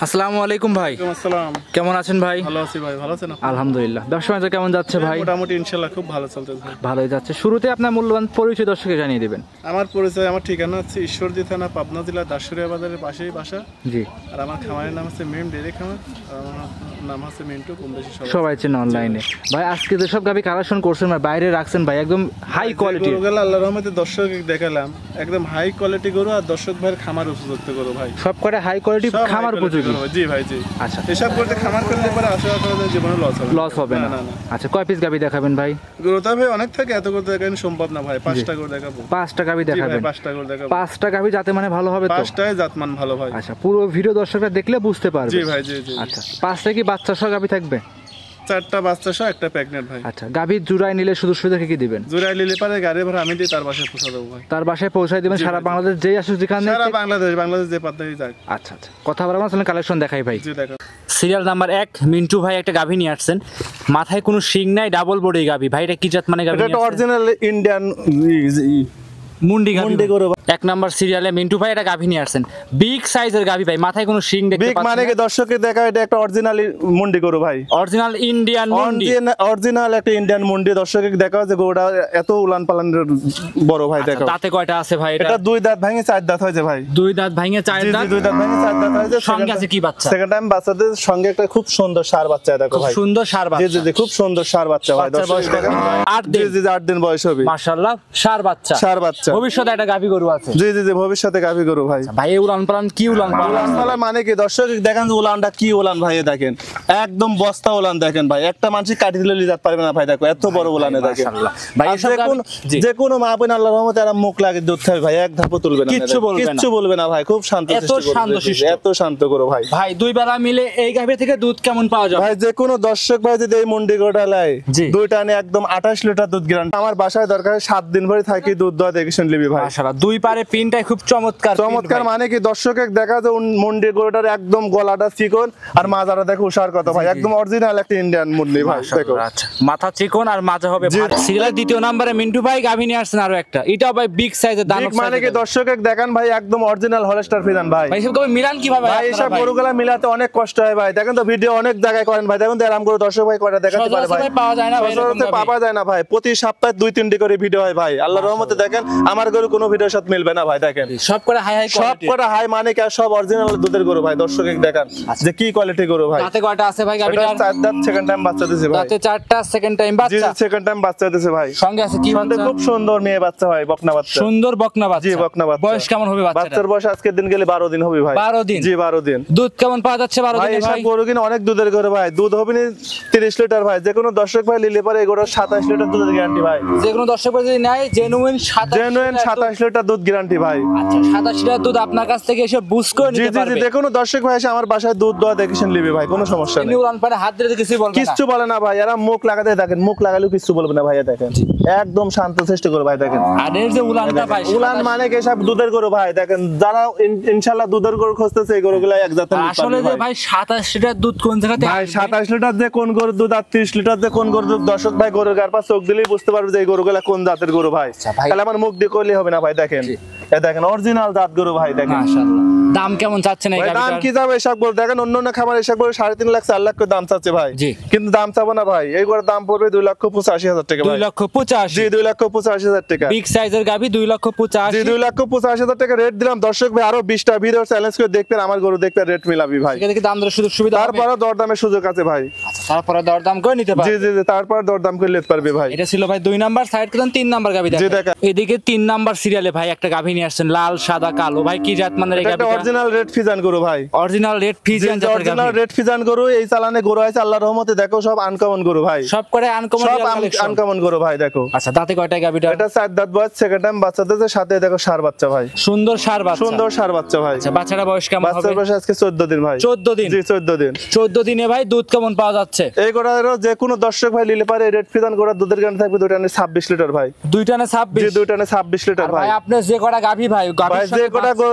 আসসালামু আলাইকুম ভাই। আসসালাম। কেমন আছেন ভাই? ভালো আছি ভাই, ভালো আছেন? আলহামদুলিল্লাহ। ব্যবসা বাণিজ্য কেমন যাচ্ছে ভাই? মোটামুটি ইনশাআল্লাহ খুব ভালো চলতেছে ভাই। ভালোই যাচ্ছে। শুরুতে আপনার মূল্যবান পরিচয় দর্শককে জানিয়ে দিবেন। আমার পরিচয়, আমার ঠিকানা হচ্ছে ঈশ্বরদী থানা, পাবনা জেলা, দাসুরিয়া বাজারের পাশেই বাসা। জি। আর আমার খামারের নাম হচ্ছে মিম ডেইরি খামার, আর আমার নাম হচ্ছে মিন্টু। কম বেশি সবাই চেনে অনলাইনে। ভাই আজকে যেসব গাভি কালেকশন করছেন ভাই, বাইরে রাখছেন ভাই, একদম হাই কোয়ালিটি গরুগুলো আল্লাহর রহমতে দর্শক দেখালাম, একদম হাই কোয়ালিটি গরু আর দর্শক ভাইয়ের খামার উপযুক্ত গরু ভাই। সব করে হাই কোয়ালিটি খামার উপযোগী। জি ভাই, জি। আচ্ছা, এসব করতে খামার করলে পরে আশা করা যায় জীবনে লস হবে না। আচ্ছা, কয় পিস গাভি দেখাবেন ভাই? গরুটা ভাই অনেক থাকে, এত করে দেখানো সম্ভব না ভাই। 5টা গরু দেখাবো। 5টা গাভি দেখাবেন? 5টা গরু দেখাবো। 5টা গাভি যাতে মানে ভালো হবে তো? 5টায় জাতমান ভালো ভাই। আচ্ছা, পুরো ভিডিও দর্শকরা দেখলে বুঝতে পারবে। জি ভাই, জি। আচ্ছা, 5টা কি বাচ্চা সহ গাভি থাকবে? 4টা বাচ্চা সহ একটা প্রেগন্যান্ট ভাই। আচ্ছা, গাভি জুড়ায় নিলে শুধু সুবিধা কি দিবেন? জুড়াই নিলে পারে গাড়ি ভাড়া আমি দিই, তার বাসায় পৌঁছে দেবো ভাই। তার বাসায় পৌঁছায় দিবেন? সারা বাংলাদেশ যেই আসুক, যেখানে সারা বাংলাদেশ যে পাত্তাই যাক। আচ্ছা, কথা বলা মানে কালেকশন দেখাই ভাই। জি দেখা। সিরিয়াল নাম্বার 1 মিন্টু ভাই একটা গাভি নিয়ে আসছেন, মাথায় কোনো শিং নাই, ডাবল বডি গাভি। ভাই এটা কি জাত মানে গাভি? এটা অরিজিনাল ইন্ডিয়ান মুন্ডি গরু। 1 নাম্বার সিরিয়ালে মিন্টু ভাই এটা গাভি নিয়ে আসছেন, বিগ সাইজের গাভি ভাই, মাথায় কোনো শিং দেখতে পাচ্ছেন? বিগ মানে কি দর্শককে দেখা, এটা একটা অরিজিনাল মুন্ডি গরু ভাই। অরিজিনাল ইন্ডিয়ান মুন্ডি, অরিজিনাল একটা ইন্ডিয়ান মুন্ডি। দর্শককে দেখা যে গরুটা এত উলান পালানের বড় ভাই। দেখো তাতে কয়টা আছে ভাই? এটা 2 দাঁত ভাঙে 4 দাঁত হয়েছে ভাই। 2 দাঁত ভাঙে 4 দাঁত? 2 দাঁত ভাঙে 4 দাঁত হয়েছে। সঙ্গে আছে কি বাচ্চা? সেকেন্ড টাইম বাচ্চাদের সঙ্গে একটা খুব সুন্দর ষাঁড় বাচ্চা। দেখো ভাই, সুন্দর ষাঁড় বাচ্চা। জি খুব সুন্দর ষাঁড় বাচ্চা ভাই। বয়স কত? 8 দিন। জি 8 দিন বয়স হবে। মাশাআল্লাহ, ষাঁড় বাচ্চা। ভবিষ্যতে একটা গাভি গরু আছে। জি ভবিষ্যতে গাভি গরু ভাই। ভাই উলান পালান কি উলান পালান মানে কি দর্শক দেখেন উলানটা কি উলান ভাই। দেখেন একদম বস্তা উলান। দেখেন ভাই, একটা মানুষ কাটি দিলে লিজাত পারবে না ভাই। দেখো এত বড় উলানে। দেখেন ভাই, যে কোন মা বোন আল্লাহর রহমতে আর মুখ লাগে দুধ খাবে ভাই, এক ধাপও তুলবে না, কিচ্ছু বলবে না ভাই। খুব শান্ত এত শান্ত করো ভাই। ভাই 2 বেলা মিলে এই গাভি থেকে দুধ কেমন পাওয়া যাবে ভাই? যে কোন দর্শক ভাই যদি এই মুন্ডি গোটা লাই, 2টা আনে একদম 28 লিটার দুধ গ্যারান্টি। আমার বাসায় দরকার 7 দিন ভরে থাকি দুধ দোয়া দেখে শুনলিবি ভাই। মাশাআল্লাহ, 2 পারে পিনটাই খুব চমৎকার মানে কি দর্শকের দেখা যায় মুন্ডি গরুটার একদম গলাটা চিকন আর মাজাটা দেখো উষার কথা ভাই। একদম অরিজিনাল একটা ইন্ডিয়ান মুন্ডি ভাই। দেখো আচ্ছা, মাথা চিকন আর মাজা হবে ভালো। সিরিয়ালের 2য় নম্বরে মিন্টু ভাই গাভি নিয়ে আসছেন আরো একটা, এটাও ভাই বিগ সাইজের দানব সাইজের। মানে কি দর্শকের দেখান ভাই একদম অরিজিনাল হলস্টার ফ্রিজিয়ান ভাই। ভাই এসব কবে মিলান কিভাবে ভাই? এসব গরুগুলা মিলাতে অনেক কষ্ট হয় ভাই। দেখেন তো ভিডিও অনেক জায়গায় করেন ভাই। দেখুন তো এরকম করে দর্শক ভাই কয়টা দেখাতে পারে ভাই? পাওয়া যায় না ভাই, পাওয়া যায় না ভাই। প্রতি সপ্তাহে 2-3টি করে ভিডিও হয় ভাই। আল্লাহর রহমতে দেখেন আমার গরু কোনো ভিডিওর সাথে মিলবে না ভাই। দেখেন সব করে হাই হাই মানে কি সব অরিজিনাল দুধের গরু ভাই। দর্শক দেখান যে কি কোয়ালিটি গরু ভাই। তাতে কয়টা আছে ভাই গাবিটার? 4 দাঁত সেকেন্ড টাইম বাচ্চা দিয়েছে ভাই। তাতে 4টা সেকেন্ড টাইম বাচ্চা। জি সেকেন্ড টাইম বাচ্চা দিয়েছে ভাই। সঙ্গে আছে কি বাচ্চা? খুব সুন্দর মেয়ে বাচ্চা ভাই, বকনা বাচ্চা। সুন্দর বকনা বাচ্চা। জি বকনা বাচ্চা। বয়স কেমন হবে বাচ্চাটার? বাচ্চার বয়স আজকের দিন গেলে 12 দিন হবে ভাই। 12 দিন? জি 12 দিন। দুধ কেমন পাওয়া যাচ্ছে 12 দিনে ভাই? ভাই সব গরু কিনা অনেক দুধের গরু ভাই। দুধ হবে না 30 লিটার ভাই। যে কোনো দর্শক ভাই নিলে পারে এই গরুর 27 লিটার দুধের গ্যারান্টি ভাই। যে কোনো দর্শক ভাই যদি নেয় জেনুইন 27 লিটার দুধ গ্যারান্টি ভাই। আচ্ছা, 27 লিটার দুধ আপনার কাছ থেকে এসে বুঝ করে নিতে পারবে। জি যে কোনো দর্শক ভাই এসে আমার বাসায় দুধ দোয়া দেখে শুন নিবে ভাই, কোনো সমস্যা নেই। নিউরান পারে হাত দিলে কিছু বলবে না? কিচ্ছু বলে না ভাই। এরা মুখ লাগাতে দেখেন, মুখ লাগালেও কিছু বলবে না ভাই। দেখেন একদম শান্ত চেষ্টা করে ভাই। দেখেন আর এর যে উলানটা ভাই, উলান মানে কি সব দুধের গরু ভাই। দেখেন যারা ইনশাআল্লাহ দুধের গরু খুঁজতেছে এই গরুগুলো এক জাতের। আসলে যে ভাই 27 লিটার দুধ কোন জায়গাতে ভাই? 27 লিটার যে কোন গরুর দুধ আর 30 লিটার যে কোন গরুর দুধ দর্শক ভাই গরুর গার পাশ চোখ দিলেই বুঝতে পারবে যে এই গরুগুলো কোন জাতের গরু ভাই। তাহলে আমার মুখ দিয়ে কইলে হবে না ভাই। দেখেন দেখেন অরিজিনাল জাত গরু ভাই। দেখেন মাশাআল্লাহ। দাম কেমন চাচ্ছেন এই গাবিটার? দাম কি যাবে এসব গরু? দেখেন অন্য খামার এসব গরু 3.5 লাখ 4 লাখ করে দাম চাচ্ছে ভাই। কিন্তু দাম চাবো না ভাই। এই গরুর দাম পড়বে 2,85,000 টাকা ভাই। 2,85,000? জি 2,85,000 টাকা। বিগ সাইজের গাবি 2,85,000? জি 2,85,000 টাকা রেট দিলাম। দর্শক ভাই আরো 20টা ভিডিও চ্যালেঞ্জ করে দেখবেন, আমার গরু দেখবেন, রেট মিলাবি ভাই। এখানে কি দাম দরের সুযোগ সুবিধা? তারপরে দরদামের সুযোগ আছে ভাই। আচ্ছা, তারপরে দরদাম করে নিতে পারবে? জি তারপর দরদাম করে নিতে পারবে ভাই। এটা ছিল ভাই 2 নাম্বার। সাইড করেন 3 নাম্বার গাবি দেখেন। এদিকে 3 নাম্বার সিরিয়ালে ভাই একটা গাবি নিয়ে আসছেন, লাল সাদা কালো। ভাই কি জাত মানের এই গাবিটা? এটা অরিজিনাল রেড ফিজিয়ান গরু ভাই। অরিজিনাল রেড ফিজিয়ান জাতের গাবি। অরিজিনাল রেড ফিজিয়ান গরু। এই চালানে গরু আছে আল্লাহর রহমতে। দেখো সব আনকমন গরু ভাই। সব করে আনকমন গরু ভাই। দেখো আচ্ছা, দাঁতে কয়টা গাবিটা? এটা 4 দাঁত বয়স, সেকেন্ড টাইম বাচ্চা দিয়েছে। সাথে দেখো ষাঁড় বাচ্চা ভাই। সুন্দর ষাঁড় বাচ্চা। সুন্দর ষাঁড় বাচ্চা ভাই। আচ্ছা, বাচ্চাটা বয়স কেমন হবে? বাচ্চার বয়স আজকে 14 দিন ভাই। 14 দিন? জি 14 দিন। 14 দিনে ভাই দুধ কেমন পাওয়া যাচ্ছে? এই গরুর যে কোনো দর্শক ভাই নিলে পারে রেড ফিজিয়ান গরুর দুধের গ্যারান্টি থাকবে 2 টানে 26 লিটার ভাই। 2 টানে 26? জি 2 টানে 26 লিটার ভাই। আপনি যে কটা গাভি ভাই যে কটা গরু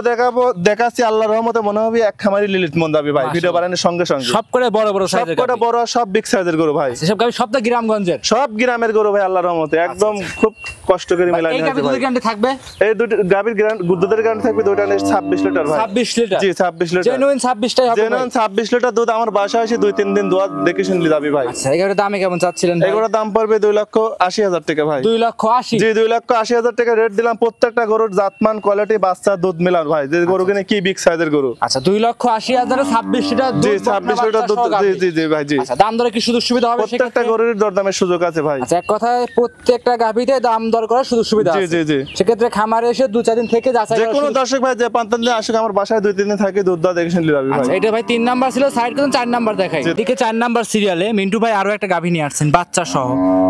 দেখাচ্ছি দেখাচ্ছি আল্লাহর রহমতে মনে হবে এক খামারি লিলিত মন যাবে ভাই ভিডিও বানানোর সঙ্গে সঙ্গে। সব করে বড় বড় সাইজের সব বড় সব বিগ সাইজের গরু ভাই, এসব গাভী সব তো গ্রামগঞ্জের, সব গ্রামের গরু ভাই আল্লাহর রহমতে একদম খুব কষ্ট করে মেলানো এই হয়েছে গাভী ভাই। দুধের গ্যারান্টি থাকবে, এই দুটো গাভীর দুধের গ্যারান্টি থাকবে, দুটো 26 লিটার ভাই। 26 লিটার? জি 26 লিটার জেনুইন 26 টাই হবে ভাই। জেনুইন 26 লিটার দুধ আমার বাসায় এসে 2-3 দিন দোয়া দেখে শুনলি যাবে ভাই। আচ্ছা এই গাভীর দামে কেমন চাচ্ছিলেন ভাই? এগুলোর দাম পড়বে 2,80,000 টাকা ভাই। 2,80,000? জি 2,80,000 টাকা রেট দিলাম। প্রত্যেকটা গরুর জাতমান কোয়ালিটি বাচ্চা দুধ মিলান ভাই, যে গরু কিনে কি বিগ সাইজের গরু। আচ্ছা 2,80,000 এ 26 লিটার দুধ, জি 26 লিটার দুধ। জি জি ভাই জি। আচ্ছা দাম দরে কি সুযোগ সুবিধা হবে? প্রত্যেকটা গরুর দরদামের সুযোগ আছে ভাই। আচ্ছা এক কথায় প্রত্যেকটা গাভীতে দাম দর করার সুযোগ সুবিধা আছে। জি জি জি। সেক্ষেত্রে খামারে এসে 2-4 দিন থেকে যাচাই যে করা কোনো সুযোগ- দর্শক ভাই যে 5 দিন আসুক আমার বাসায় 2-3 দিন থাকে দুধ দা দেখে শুনলি যাবে ভাই। আচ্ছা এটা ভাই 3 নাম্বার ছিল, সাইড করুন 4 নাম্বার দেখাই। এদিকে 4 নাম্বার সিরিয়ালে মিন্টু ভাই আরো একটা গাভী নিয়ে আসছেন বাচ্চা সহ,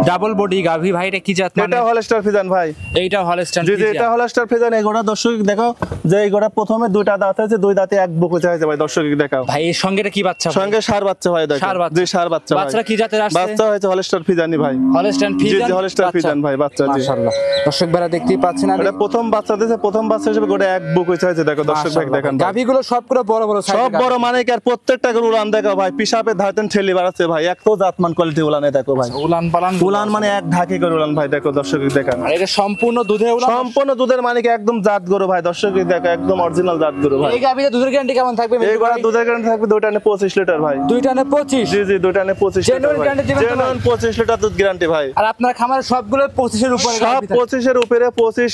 ডাবল বডি গাভী ভাই। এটা কি জাত মানে? এটা হলস্টার ফিজান ভাই। এইটা হলস্টাইন জি জি এটা হলস্টার ফিজান। এই গোটা দর্শক দেখো যে এই গোটা প্রথমে দুইটা দাঁত আছে, দুই দাঁতে এক বুক হয়েছে ভাই। দর্শক দেখাও ভাই এর সঙ্গে এটা কি বাচ্চা ভাই? সঙ্গে ষাঁড় বাচ্চা ভাই দেখো। ষাঁড় বাচ্চা। জি ষাঁড় বাচ্চা ভাই। বাচ্চারা কি জাতের আসছে? বাচ্চা হয়েছে হলস্টার ফিজানি ভাই। হলস্টাইন জি ফিজান? জি হলস্টার ফিজান ভাই বাচ্চা। জি মাশাআল্লাহ দর্শক ভাইরা দেখতেই পাচ্ছেন। এটা প্রথম বাচ্চা দিয়েছে, প্রথম বাচ্চা হিসেবে গোটা এক বুক হয়েছে দেখো দর্শক ভাই দেখেন। গাভীগুলো সবগুলো বড় বড় সাইজ, সব বড় মানে কি আর প্রত্যেকটা গরু উলান দেখো ভাই, পিসাপে ধাতেন ঠেলি বাড়াচ্ছে ভাই। এত জাতমান কোয়ালিটি উলানে দেখো ভাই। উলান পালান উলান মানে এক ঢাকি করে উলান ভাই দেখো দর্শক দেখেন। আর এটা সম্পূর্ণ দুধে উলান? সম্পূর্ণ দুধের মানে কি একদম জাত গরু ভাই। দর্শক দেখো একদম অরিজিনাল জাত গরু ভাই। এই গাভীতে দুধের গ্যারান্টি কেমন থাকবে? এই গোটা দুধের গ্যারান্টি থাকবে দুইটা নে 25 লিটার ভাই। দুইটা না 25? জি জি দুইটা নে 25 লিটার Genuine ভাই। guarantee দিবেন তো ভাই? Genuine 25 লিটার দুধ গ্যারান্টি ভাই। আর আপনার খামারে সবগুলো 25 এর উপরে সব গাভী থাকে? 25 এর উপরে 25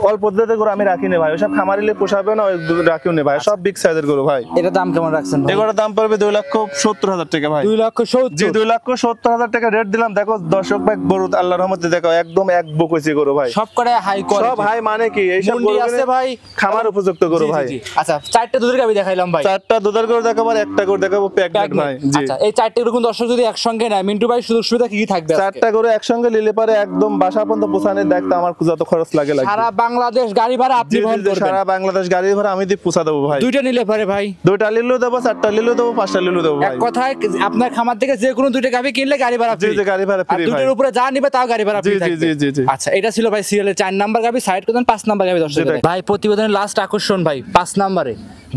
অল্প দুধের গরু আমি রাখি না ভাই। ওসব খামারিলে পোষাবে না, ওই দুধ রাখিও না ভাই। সব বিগ সাইজের গরু ভাই। এটা দাম কেমন রাখছেন ভাই? এগুলোর দাম পড়বে 2,70,000 টাকা ভাই। 2,70,000? জি 2,70,000 টাকা রেট দিলাম। দেখো দর্শক ভাই গরু আল্লাহর রহমতে দেখো একদম এক বুক হয়েছে গরু ভাই। সব করে হাই কোয়ালিটি। সব হাই মানে কি এই সব মুন্ডি গরু আছে ভাই, খামার উপযুক্ত গরু ভাই। আচ্ছা চারটে দুধের গাভী দেখাইলাম ভাই। চারটা দুধের গরু দেখাবো আর একটা গরু দেখাবো প্যাকেট ভাই। জি আচ্ছা এই চারটে এরকম দর্শক যদি একসঙ্গে নেয় মিন্টু ভাই সুযোগ সুবিধা কি কি থাকবে? চারটা গরু একসঙ্গে নিলে পারে একদম বাসা পর্যন্ত পৌঁছানোর দায়িত্ব আমার যত খরচ লাগে লাগে। সারা বাংলাদেশ গাড়ি ভাড়া আপনি জি, জি, বহন জি, করবেন? সারা বাংলাদেশ গাড়ি ভাড়া আমি দিয়ে পৌঁছা দেবো ভাই। দুইটা নিলে পারে ভাই? দুইটা লিলু দেবো, চারটা লিলু দেবো, পাঁচটা লিলু দেবো ভাই। এক কথায় আপনার খামার থেকে যে কোনো দুইটা গাভী কিনলে গাড়ি ভাড়া জি ফ্রি? জি গাড়ি ভাড়া আর ফ্রি ভাই। দুটোর উপরে যা নিবে তাও গাড়ি ভাড়া জি ফ্রি জি থাকবে? জি জি জি। আচ্ছা এটা ছিল ভাই সিরিয়ালের 4 নাম্বার গাভী। সাইড করবেন 5 নাম্বার গাভী দর্শক। জি, ভাই। ভাই প্রতিবেদনের লাস্ট আকর্ষণ ভাই 5 নাম্বারে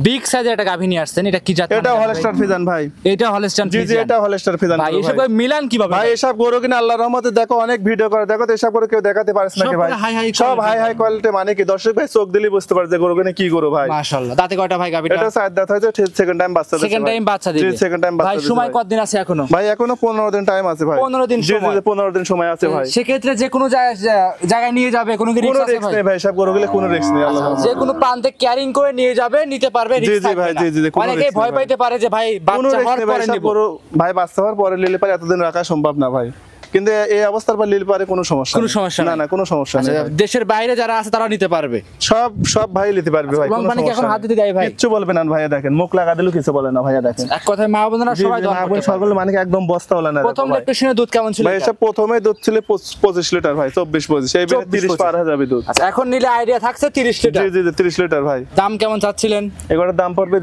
বিগ সাইজের একটা গাভী নিয়ে আসছেন। এটা কি জাত? এটা হলস্টার ফিজান ভাই। এটা হলস্টাইন জি জি এটা হলস্টার ফিজান ভাই। গরু এসব ভাই। মিলান কিভাবে ভাই এসব গরু কিনা আল্লাহর রহমতে দেখো অনেক ভিডিও করে দেখো, তো এসব গরু কেউ দেখাতে পারিস নাকি সব ভাই? করে high সব quality হাই হাই কোয়ালিটি মানে কি দর্শক ভাই চোখ দিলেই বুঝতে পারে যে গরু কিনে কি গরু ভাই। মাশাআল্লাহ। দাঁতে কয়টা ভাই গাভীটা? এটা সাইড দাঁত হয়েছে, সেকেন্ড টাইম বাচ্চা দিচ্ছে সেকেন্ড ভাই। টাইম বাচ্চা দিবে? জি সেকেন্ড টাইম বাচ্চা ভাই দিচ্ছে সময় ভাই। কতদিন আছে এখনো? ভাই এখনো 15 দিন টাইম আছে ভাই। 15 দিন জি জি সময়? 15 দিন সময় আছে ভাই। সেক্ষেত্রে যে কোনো জায়গায় নিয়ে যাবে, কোনো কি কোনো রিস্ক আছে রিস্ক ভাই? নেই ভাই, সব গরুগুলো কোনো রিস্ক নেই আল্লাহর রহমতে। যে কোনো প্রান্তে ক্যারিং করে নিয়ে যাবে, নিতে পারবে, জি, রিস্ক জি থাকবে ভাই, না। জি, জি, কোনো অনেকেই risk ভয় নেই পাইতে পারে যে ভাই কোনো বাচ্চা রিস্ক হওয়ার নেই ভাই, পরে সব নিব। গরু ভাই বাচ্চা হওয়ার পরে নিলে পারে এতদিন রাখা সম্ভব না ভাই। কিন্তু এই অবস্থার পর নিলে পারে কোনো সমস্যা কোনো নেই। সমস্যা না নেই। না কোনো সমস্যা নেই আচ্ছা, ভাই। দেশের বাইরে যারা আছে তারা নিতে পারবে? সব সব ভাই নিতে পারবে ভাই, এবং কোনো মানে কি এখন সমস্যা হাত নেই। দিতে দেয় ভাই? কিচ্ছু বলবে না ভাইয়া, দেখেন মুখ লাগা দিলেও কিছু বলে না ভাইয়া দেখেন। এক কথায় মা বোনেরা জি, সবাই জি, দহন মা বোন করতে পারবে। সকলে মানে কি একদম বস্তা ওলা না প্রথম দেখো ভাই। ল্যাকটেশনের দুধ কেমন ছিল ভাই এটা? এসব প্রথমে দুধ ছিল 25 লিটার ভাই, 24-25 এই বেলে 30 পার হয়ে যাবে দুধ। আচ্ছা এখন নিলে আইডিয়া থাকছে 30 লিটার। জি জি জি 30 লিটার ভাই। দাম কেমন চাচ্ছিলেন? এগুলোর দাম পড়বে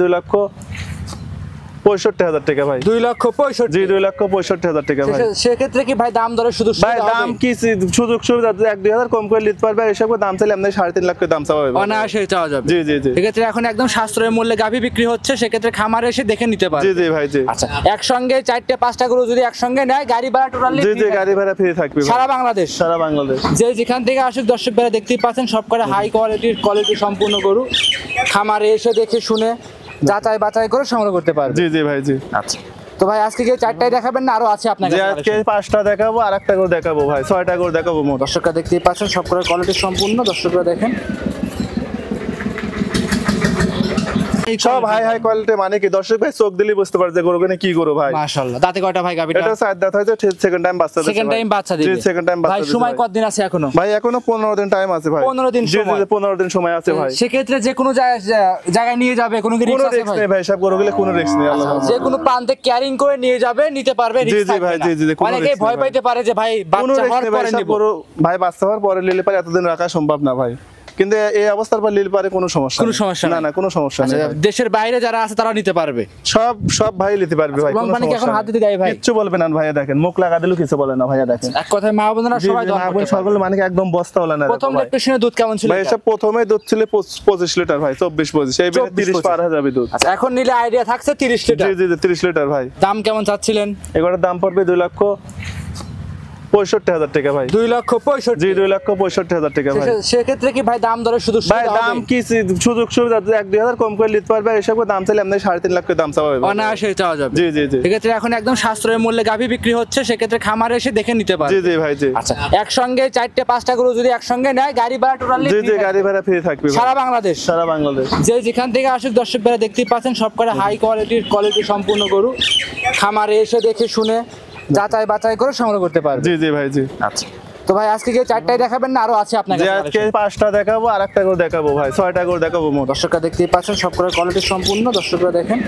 2,65,000 টাকা ভাই। 2,65,000? জি 2,65,000 টাকা ভাই। সেক্ষেত্রে কি ভাই দাম দরের শুধু ভাই দাম কি সুযোগ সুবিধা 1-2 হাজার কম করে নিতে পারবে। এসব দাম চাইলে আপনি 3.5 লাখ করে দাম চাওয়া হবে। অনায়াসে চাওয়া যাবে? জি জি জি সেক্ষেত্রে এখন একদম সাশ্রয় মূল্যে গাভী বিক্রি হচ্ছে, সেক্ষেত্রে খামারে এসে দেখে নিতে পারবে। জি জি ভাই জি। আচ্ছা একসঙ্গে 4-5টা গরু যদি একসঙ্গে নেয় গাড়ি ভাড়া টোটালি জি জি গাড়ি ভাড়া ফ্রি থাকবে ভাই। সারা বাংলাদেশ? সারা বাংলাদেশ। যে যেখান থেকে আসুক দর্শক ভাইরা দেখতেই পাচ্ছেন সব করে হাই কোয়ালিটি সম্পূর্ণ গরু খামারে এসে দেখে শুনে যাচাই বাছাই করে সংগ্রহ করতে পারবে। জি জি ভাই জি। আচ্ছা তো ভাই আজকে কি 4টাই দেখাবেন না আরো আছে আপনার যে কাছে? আজকে 5টা দেখাবো আর একটা করে দেখাবো ভাই, 6টা করে দেখাবো মোট। দর্শকরা দেখতেই পাচ্ছেন সব করে কোয়ালিটি সম্পূর্ণ। দর্শকরা দেখেন সব হাই হাই কোয়ালিটি মানে কি দর্শক ভাই চোখ দিলেই বুঝতে পারে যে গরু কিনে কি গরু ভাই। মাশাআল্লাহ। দাঁতে কয়টা ভাই গাভীটা? এটা সাইড দাঁত হয়েছে, সেকেন্ড টাইম বাচ্চা দিচ্ছে। সেকেন্ড টাইম বাচ্চা দিবে? জি সেকেন্ড টাইম বাচ্চা ভাই দিচ্ছে সময় ভাই। কতদিন আছে এখনো? ভাই এখনো 15 দিন টাইম আছে ভাই। 15 দিন জি সময়? জি 15 দিন সময় আছে ভাই। সেক্ষেত্রে যে কোনো জায়গায় নিয়ে যাবে, কোনো কি কোনো রিস্ক আছে রিস্ক ভাই? নেই ভাই, সব গরুগুলো কোনো রিস্ক নেই আল্লাহর রহমতে। যে কোনো প্রান্তে ক্যারিং করে নিয়ে যাবে, নিতে পারবে, জি, রিস্ক জি থাকবে ভাই, না। জি, জি, কোনো অনেকেই risk ভয় নেই পাইতে পারে যে ভাই কোনো বাচ্চা রিস্ক হওয়ার নেই ভাই, পরে সব নিব। গরু ভাই বাচ্চা হওয়ার পরে নিলে পারে এতদিন রাখা সম্ভব না ভাই। কিন্তু কিন্তু এই অবস্থার পর লিল পারে কোনো সমস্যা কোনো সমস্যা না, নাই। না কোনো সমস্যা আচ্ছা, নেই ভাই। দেশের বাইরে যারা আছে তারা নিতে পারবে। সব ভাই নিতে পারবে ভাই, রং কোনো পানি কি এখন সমস্যা হাত নেই। দিতে দেয় ভাই? কিচ্ছু বলবে না ভাইয়া, দেখেন মুখ লাগা দিলেও কিছু বলে না ভাইয়া, দেখেন এক কথায় মা বোনেরা জি, সবাই জি, দহন মা বোন করতে পারবে। সকল মানে একদম বস্তা ওলা না প্রথম ভাই। ল্যাকটেশনের দুধ কেমন ছিল ভাই এটা? এসব প্রথমে দুধ ছিল 25 লিটার ভাই, 24-25 এই 24 30 পার হয়ে যাবে দুধ। আচ্ছা, এখন নিলে আইডিয়া থাকছে 30 লিটার। জি জি জি 30 লিটার ভাই। দাম কেমন চাচ্ছিলেন? এগুলোর দাম পড়বে 2,65,000 টাকা ভাই। 2,65,000। জি 2,65,000 টাকা ভাই। সেক্ষেত্রে কি ভাই দাম দরের শুধু ভাই দাম কি সুযোগ সুবিধা 1-2,000 কম করে নিতে পারবে, এসব দাম চাইলে আপনি 3.5 লাখ করে দাম চাওয়া হবে। অনায়াসে চাওয়া যাবে। জি জি জি সেক্ষেত্রে এখন একদম সাশ্রয় মূল্যে গাভী বিক্রি হচ্ছে, সেক্ষেত্রে খামারে এসে দেখে নিতে জি পারবে। জি ভাই জি। আচ্ছা, একসঙ্গে 4-5টা গরু যদি একসঙ্গে নেয় গাড়ি ভাড়া টোটালি জি জি গাড়ি ভাড়া ফ্রি থাকবে ভাই। সারা বাংলাদেশ। সারা বাংলাদেশ। যে যেখান থেকে আসুক দর্শক ভাইরা দেখতেই পাচ্ছেন সব করে হাই কোয়ালিটি সম্পূর্ণ গরু খামারে এসে দেখে শুনে যাচাই বাছাই করে সংগ্রহ করতে পারবে। জি জি ভাই জি। আচ্ছা, তো ভাই আজকে কি 4টাই দেখাবেন না আরো আছে আপনার যে কাছে আজকে collection? 5টা দেখাবো, আর একটা করে দেখাবো ভাই, 6টা করে দেখাবো মোট। দর্শকরা দেখতেই পাচ্ছেন সব করে কোয়ালিটি সম্পূর্ণ। দর্শকরা দেখেন